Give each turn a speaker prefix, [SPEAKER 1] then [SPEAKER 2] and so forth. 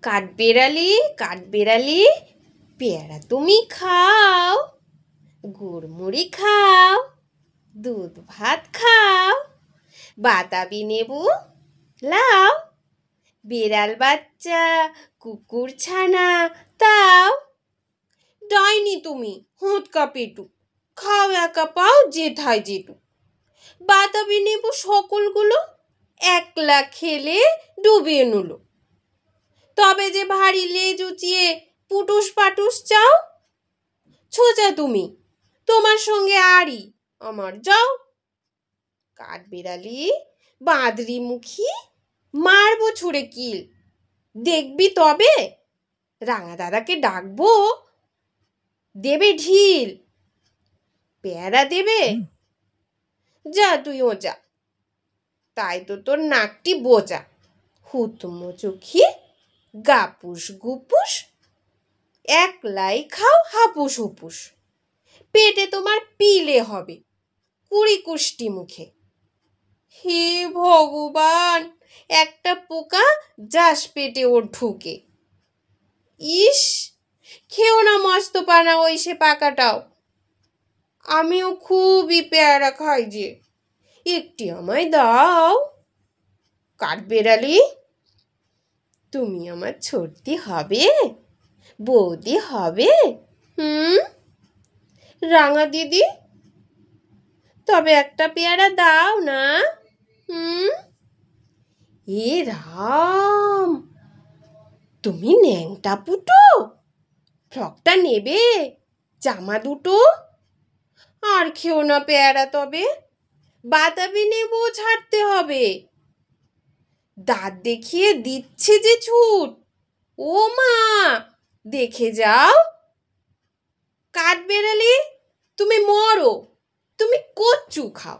[SPEAKER 1] কাঠবেড়ালি, কাঠবেড়ালি, পেয়ারা তুমি খাও, গুড়মুড়ি খাও, দুধ ভাত খাও, বাতাবি লেবু লাও, বিড়াল বাচ্চা কুকুর ছানা তাও। ডাইনি তুমি হুঁতকা পেটু, খাও একা পাও যেথায় যেটু। বাতাবি লেবু সকলগুলো একলা খেলে ডুবিয়ে নিল। তবে যে ভারী লেজ উঁচিয়ে পুটুস পাটুস চাও, ছোচা তুমি তোমার সঙ্গে আড়ি আমার যাও। কাঠবেড়ালি বাঁদরি মুখী, মারবো ছুঁড়ে কিল, দেখবি তবে রাঙা দাদাকে ডাকবো, দেবে ঢিল। পেয়ারা দেবে, যা তুইও যা, তাই তো তোর নাকটি বোচা। হুতুমো চোখি গাপুস গুপুস, একলাই খাও হাপুস হুপুস। পেটে তোমার পিলে হবে কুড়ি কুষ্টি মুখে। হে ভগবান, একটা পোকা যাস পেটে ওর ঢুকে। ইস, খেও না মস্ত পানা ওই সে পাকাটাও। আমিও খুবই পেয়ারা খাই যে, একটি আমায় দাও। কাঠবেড়ালি, তুমি আমার ছোট্টি হবে, বৌদি হবে। রাঙা দিদি, তবে একটা পেয়ারা দাও না। এ রাম, তুমি ন্যাংটা পুটো, ফ্রকটা নেবে, জামা দুটো। আর খেও না পেয়ারা তবে, বাতাবি লেবু ছাড়তে হবে। দাঁত দেখিয়ে দিচ্ছে যে ছুট, ও মা দেখে যাও। কাঠবেড়ালি তুমি মরো, তুমি কচ্চু খাও।